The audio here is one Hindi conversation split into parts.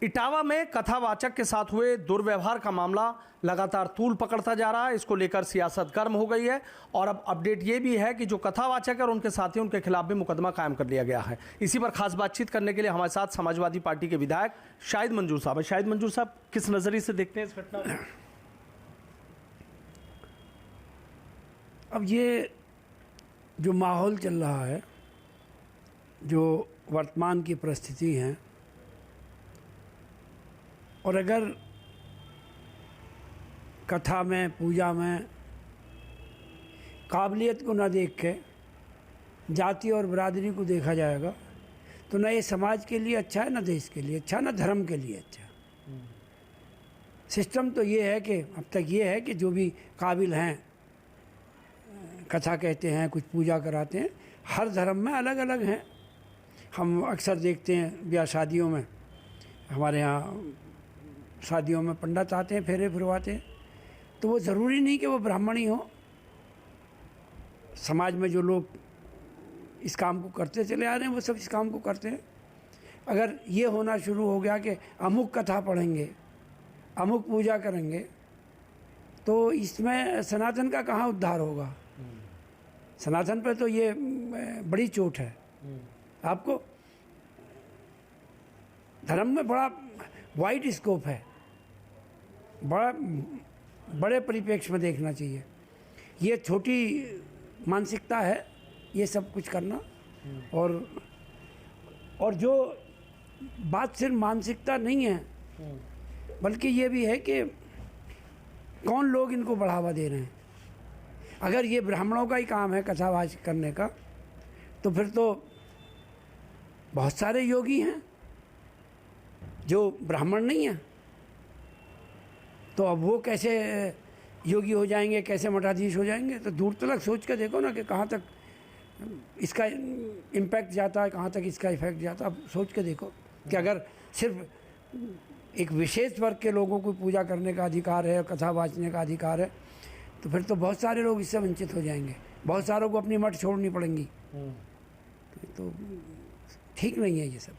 इटावा में कथावाचक के साथ हुए दुर्व्यवहार का मामला लगातार तूल पकड़ता जा रहा है। इसको लेकर सियासत गर्म हो गई है और अब अपडेट ये भी है कि जो कथावाचक है और उनके साथी उनके खिलाफ भी मुकदमा कायम कर लिया गया है। इसी पर खास बातचीत करने के लिए हमारे साथ समाजवादी पार्टी के विधायक शाहिद मंजूर साहब है। शाहिद मंजूर साहब, किस नजरिए से देखते हैं इस घटना को? अब ये जो माहौल चल रहा है, जो वर्तमान की परिस्थिति है, और अगर कथा में, पूजा में काबिलियत को न देख के जाति और बिरादरी को देखा जाएगा तो न ये समाज के लिए अच्छा है, न देश के लिए अच्छा, न धर्म के लिए अच्छा। सिस्टम तो ये है कि अब तक ये है कि जो भी काबिल हैं, कथा कहते हैं, कुछ पूजा कराते हैं, हर धर्म में अलग अलग हैं। हम अक्सर देखते हैं ब्याह शादियों में, हमारे यहाँ शादियों में पंडित आते हैं, फेरे फिरवाते हैं, तो वो ज़रूरी नहीं कि वो ब्राह्मण ही हो। समाज में जो लोग इस काम को करते चले आ रहे हैं वो सब इस काम को करते हैं। अगर ये होना शुरू हो गया कि अमुक कथा पढ़ेंगे, अमुक पूजा करेंगे, तो इसमें सनातन का कहाँ उद्धार होगा? सनातन पर तो ये बड़ी चोट है। आपको धर्म में बड़ा वाइड स्कोप है, बड़े परिप्रेक्ष्य में देखना चाहिए। ये छोटी मानसिकता है ये सब कुछ करना। और जो बात सिर्फ मानसिकता नहीं है, बल्कि ये भी है कि कौन लोग इनको बढ़ावा दे रहे हैं। अगर ये ब्राह्मणों का ही काम है कथावाच करने का, तो फिर तो बहुत सारे योगी हैं जो ब्राह्मण नहीं हैं, तो अब वो कैसे योगी हो जाएंगे, कैसे मठाधीश हो जाएंगे? तो दूर तक सोच के देखो ना कि कहाँ तक इसका इम्पैक्ट जाता है, कहाँ तक इसका इफेक्ट जाता है। अब सोच के देखो कि अगर सिर्फ एक विशेष वर्ग के लोगों को पूजा करने का अधिकार है, कथा वाचने का अधिकार है, तो फिर तो बहुत सारे लोग इससे वंचित हो जाएंगे, बहुत सारों को अपनी मठ छोड़नी पड़ेंगी। तो ठीक नहीं है ये सब।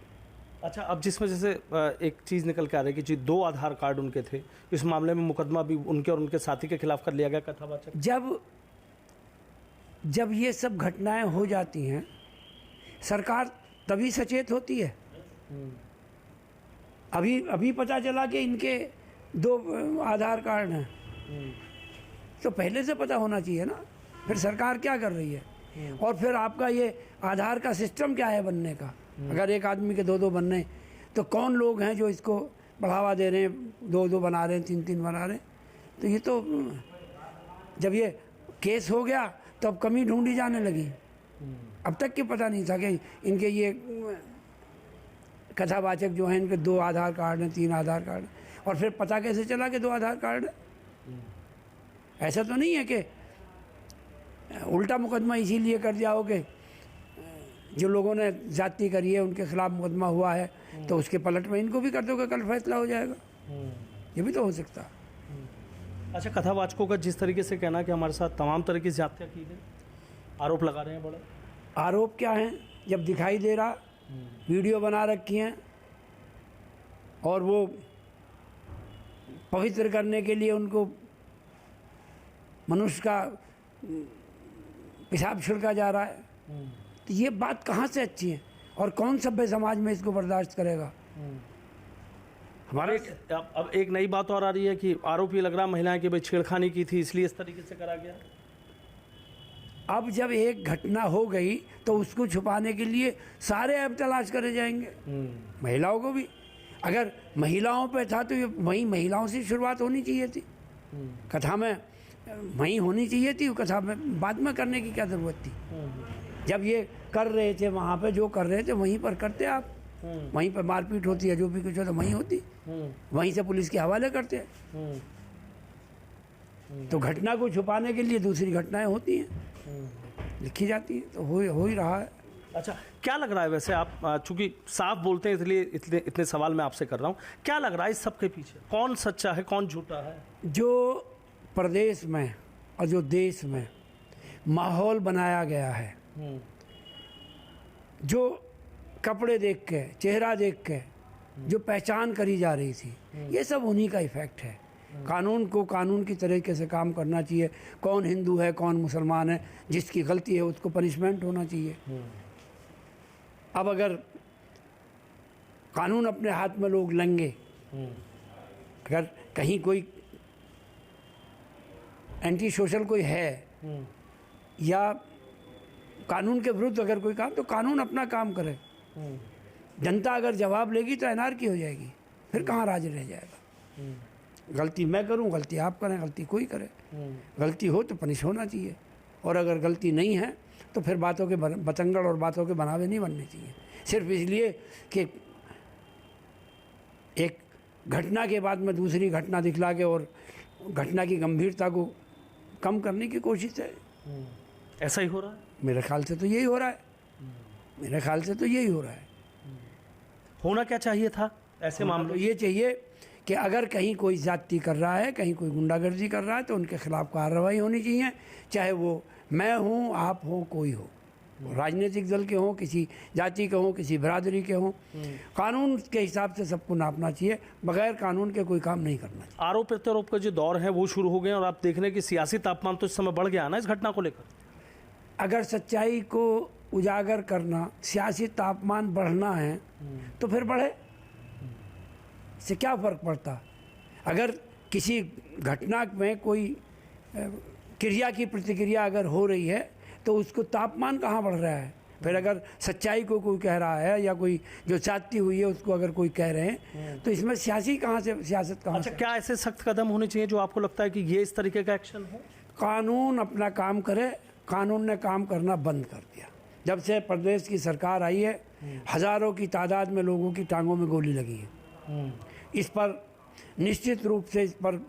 अच्छा, अब जिसमें जैसे एक चीज़ निकल के आ रही है कि जी 2 आधार कार्ड उनके थे, इस मामले में मुकदमा भी उनके और उनके साथी के खिलाफ कर लिया गया कथावाचक। जब ये सब घटनाएं हो जाती हैं, सरकार तभी सचेत होती है। अभी पता चला कि इनके 2 आधार कार्ड हैं, तो पहले से पता होना चाहिए ना। फिर सरकार क्या कर रही है? और फिर आपका ये आधार का सिस्टम क्या है बनने का? अगर एक आदमी के 2 बन रहे हैं, तो कौन लोग हैं जो इसको बढ़ावा दे रहे हैं, 2 बना रहे हैं, 3 बना रहे हैं? तो ये तो जब ये केस हो गया तो अब कमी ढूंढी जाने लगी। अब तक के पता नहीं था कि इनके ये कथावाचक जो हैं, इनके 2 आधार कार्ड हैं, 3 आधार कार्ड। और फिर पता कैसे चला कि 2 आधार कार्ड है? ऐसा तो नहीं है कि उल्टा मुकदमा इसीलिए कर दिया हो कि जो लोगों ने जाति करी है उनके खिलाफ मुकदमा हुआ है, तो उसके पलट में इनको भी कर दोगे, कल फैसला हो जाएगा। ये भी तो हो सकता है। अच्छा, कथावाचकों का जिस तरीके से कहना कि हमारे साथ तमाम तरह की ज़्यादतियाँ की गई, आरोप लगा रहे हैं बड़े। आरोप क्या हैं? जब दिखाई दे रहा, वीडियो बना रखी हैं, और वो पवित्र करने के लिए उनको मनुष्य का पेशाब छिड़का जा रहा है, तो ये बात कहाँ से अच्छी है? और कौन सभ्य समाज में इसको बर्दाश्त करेगा? हमारे अब एक नई बात और आ रही है कि आरोप ये लग रहा है महिलाएं कि भाई छेड़खानी की थी, इसलिए इस तरीके से करा गया। अब जब एक घटना हो गई तो उसको छुपाने के लिए सारे ऐप तलाश करे जाएंगे, महिलाओं को भी। अगर महिलाओं पे था तो ये वहीं महिलाओं से शुरुआत होनी चाहिए थी, कथा में वहीं होनी चाहिए थी। कथा में बाद में करने की क्या ज़रूरत थी? जब ये कर रहे थे, वहाँ पे जो कर रहे थे वहीं पर करते आप। वहीं पर मारपीट होती है, जो भी कुछ होता वहीं होती, वहीं से पुलिस के हवाले करते हैं। तो घटना को छुपाने के लिए दूसरी घटनाएं होती हैं, लिखी जाती हैं, तो हो ही रहा है। अच्छा, क्या लग रहा है वैसे, आप चूंकि साफ बोलते हैं इसलिए इतने सवाल मैं आपसे कर रहा हूँ, क्या लग रहा है इस सब के पीछे कौन सच्चा है, कौन झूठा है? जो प्रदेश में और जो देश में माहौल बनाया गया है, जो कपड़े देख के, चेहरा देख के जो पहचान करी जा रही थी, ये सब उन्हीं का इफेक्ट है। कानून को कानून की तरीके से काम करना चाहिए। कौन हिंदू है, कौन मुसलमान है, जिसकी गलती है उसको पनिशमेंट होना चाहिए। अब अगर कानून अपने हाथ में लोग लेंगे, अगर कहीं कोई एंटी सोशल कोई है या कानून के विरुद्ध अगर कोई काम, तो कानून अपना काम करे। जनता अगर जवाब लेगी तो एनआरकी हो जाएगी, फिर कहाँ राज रह जाएगा। गलती मैं करूं, गलती आप करें, गलती कोई करे, गलती हो तो पनिश होना चाहिए। और अगर गलती नहीं है तो फिर बातों के बतंगड़ और बातों के बनावे नहीं बनने चाहिए, सिर्फ इसलिए कि एक घटना के बाद में दूसरी घटना दिखला के और घटना की गंभीरता को कम करने की कोशिश है। ऐसा ही हो रहा है मेरे ख्याल से तो यही हो रहा है। मेरे ख्याल से तो यही हो रहा है। होना क्या चाहिए था ऐसे मामलों? ये चाहिए कि अगर कहीं कोई ज्यादती कर रहा है, कहीं कोई गुंडागर्दी कर रहा है, तो उनके खिलाफ कार्रवाई होनी चाहिए, चाहे वो मैं हूँ, आप हो, कोई हो, राजनीतिक दल के हों, किसी जाति के हों, किसी बिरादरी के हों। कानून के हिसाब से सबको नापना चाहिए, बगैर कानून के कोई काम नहीं करना चाहिए। आरोप प्रत्यारोप का जो दौर है वो शुरू हो गए और आप देख रहे हैं कि सियासी तापमान तो इस समय बढ़ गया ना इस घटना को लेकर। अगर सच्चाई को उजागर करना, सियासी तापमान बढ़ना है तो फिर बढ़े, इससे क्या फ़र्क पड़ता। अगर किसी घटना में कोई क्रिया की प्रतिक्रिया अगर हो रही है तो उसको तापमान कहाँ बढ़ रहा है। फिर अगर सच्चाई को कोई कह रहा है या कोई जो चाहती हुई है उसको अगर कोई कह रहे हैं, तो इसमें सियासत कहाँ से। क्या ऐसे सख्त कदम होने चाहिए जो आपको लगता है कि ये इस तरीके का एक्शन हो? कानून अपना काम करे। कानून ने काम करना बंद कर दिया। जब से प्रदेश की सरकार आई है, हज़ारों की तादाद में लोगों की टांगों में गोली लगी है। इस पर निश्चित रूप से इस पर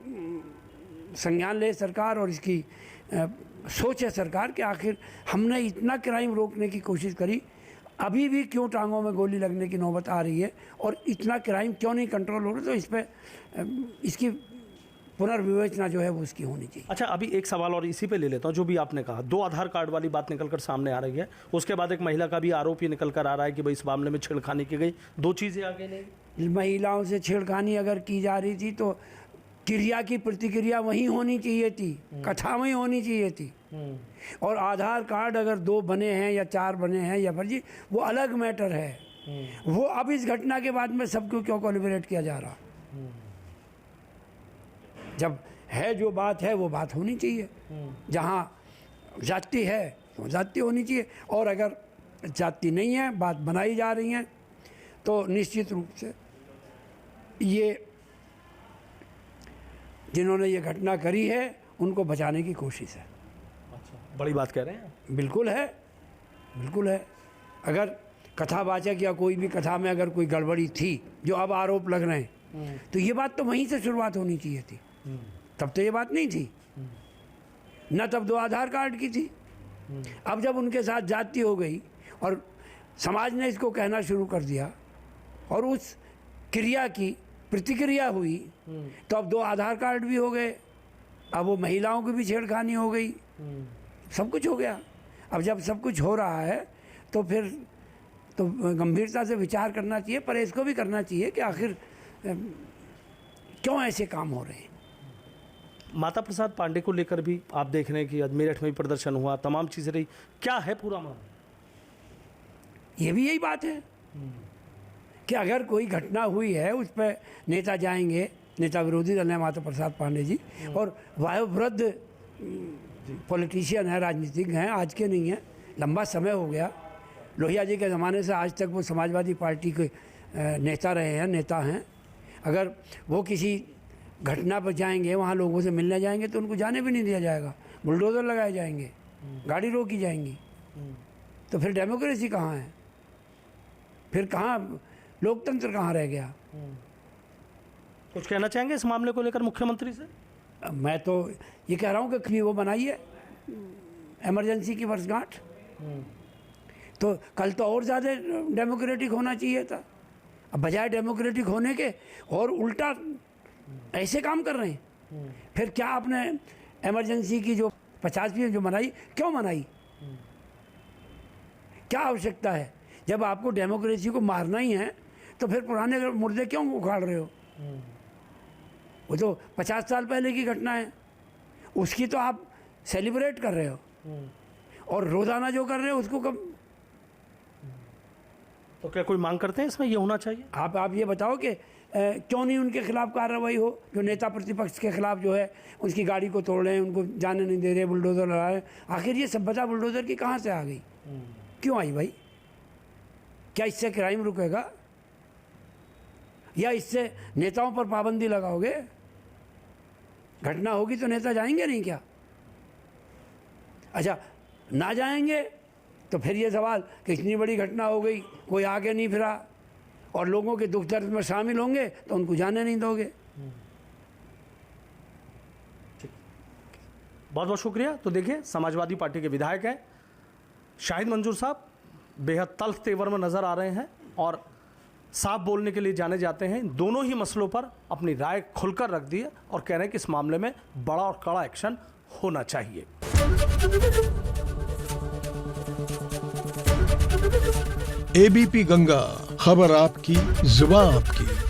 संज्ञान ले सरकार और इसकी सोचे सरकार कि आखिर हमने इतना क्राइम रोकने की कोशिश करी, अभी भी क्यों टांगों में गोली लगने की नौबत आ रही है और इतना क्राइम क्यों नहीं कंट्रोल हो रहा। तो इस पर इसकी पुनर्विवेचना जो है वो उसकी होनी चाहिए। अच्छा, अभी एक सवाल और इसी पे ले लेता हूँ। जो भी आपने कहा, 2 आधार कार्ड वाली बात निकलकर सामने आ रही है, उसके बाद एक महिला का भी आरोप ये निकल कर आ रहा है कि भाई इस मामले में छेड़खानी की गई। 2 चीज़ें आगे नहीं, महिलाओं से छेड़खानी अगर की जा रही थी तो क्रिया की प्रतिक्रिया वहीं होनी चाहिए थी, कथा वहीं होनी चाहिए थी। और आधार कार्ड अगर 2 बने हैं या 4 बने हैं या फर्जी, वो अलग मैटर है। वो अब इस घटना के बाद में सबको क्यों कोलिब्रेट किया जा रहा। जब है जो बात है वो बात होनी चाहिए। जहाँ जाति है तो जाति होनी चाहिए, और अगर जाति नहीं है, बात बनाई जा रही है, तो निश्चित रूप से ये जिन्होंने ये घटना करी है उनको बचाने की कोशिश है। अच्छा, बड़ी बात कह रहे हैं। बिल्कुल है, बिल्कुल है। अगर कथावाचक या कोई भी कथा में अगर कोई गड़बड़ी थी जो अब आरोप लग रहे हैं, तो ये बात तो वहीं से शुरुआत होनी चाहिए थी। तब तो ये बात नहीं थी न, तब 2 आधार कार्ड की थी। अब जब उनके साथ जाति हो गई और समाज ने इसको कहना शुरू कर दिया और उस क्रिया की प्रतिक्रिया हुई, तो अब 2 आधार कार्ड भी हो गए। अब वो महिलाओं की भी छेड़खानी हो गई, सब कुछ हो गया। अब जब सब कुछ हो रहा है तो फिर तो गंभीरता से विचार करना चाहिए, पर इसको भी करना चाहिए कि आखिर क्यों ऐसे काम हो रहे हैं। माता प्रसाद पांडे को लेकर भी आप देख रहे हैं कि मेरठ में भी प्रदर्शन हुआ, तमाम चीज़ें रही, क्या है पूरा मामला? ये भी यही बात है कि अगर कोई घटना हुई है उस पर नेता जाएंगे, नेता विरोधी दल है माता प्रसाद पांडे जी, और वयोवृद्ध पॉलिटिशियन है, राजनीतिज्ञ हैं, आज के नहीं हैं, लंबा समय हो गया। लोहिया जी के ज़माने से आज तक वो समाजवादी पार्टी के नेता रहे हैं, नेता हैं। अगर वो किसी घटना पर जाएंगे, वहाँ लोगों से मिलने जाएंगे, तो उनको जाने भी नहीं दिया जाएगा, बुलडोज़र लगाए जाएंगे, गाड़ी रोकी जाएंगी। तो फिर डेमोक्रेसी कहाँ है? फिर कहाँ लोकतंत्र कहाँ रह गया? कुछ कहना चाहेंगे इस मामले को लेकर मुख्यमंत्री से? मैं तो ये कह रहा हूँ कि वो बनाइए इमरजेंसी की वर्षगांठ, तो कल तो और ज़्यादा डेमोक्रेटिक होना चाहिए था। अब बजाय डेमोक्रेटिक होने के और उल्टा ऐसे काम कर रहे हैं। फिर क्या आपने इमरजेंसी की जो 50वीं जो मनाई, क्यों मनाई? क्या आवश्यकता है? जब आपको डेमोक्रेसी को मारना ही है तो फिर पुराने मुर्दे क्यों उखाड़ रहे हो? वो तो 50 साल पहले की घटना है, उसकी तो आप सेलिब्रेट कर रहे हो, और रोजाना जो कर रहे हो उसको कब। तो क्या कोई मांग करते हैं इसमें ये होना चाहिए? आप ये बताओ कि क्यों नहीं उनके खिलाफ कार्रवाई हो, जो नेता प्रतिपक्ष के खिलाफ जो है उसकी गाड़ी को तोड़ रहे हैं, उनको जाने नहीं दे रहे, बुलडोजर लगा रहे हैं। आखिर ये सभ्यता बुलडोजर की कहाँ से आ गई? क्यों आई भाई? क्या इससे क्राइम रुकेगा, या इससे नेताओं पर पाबंदी लगाओगे? घटना होगी तो नेता जाएंगे नहीं क्या? अच्छा, ना जाएंगे तो फिर ये सवाल कि इतनी बड़ी घटना हो गई, कोई आगे नहीं फिरा, और लोगों के दुख दर्द में शामिल होंगे तो उनको जाने नहीं दोगे। बहुत बहुत शुक्रिया। तो देखिए, समाजवादी पार्टी के विधायक हैं शाहिद मंजूर साहब, बेहद तल्ख तेवर में नजर आ रहे हैं और साफ बोलने के लिए जाने जाते हैं। इन दोनों ही मसलों पर अपनी राय खुलकर रख दी है और कह रहे हैं कि इस मामले में बड़ा और कड़ा एक्शन होना चाहिए। एबीपी गंगा, खबर आपकी, जुबान आपकी।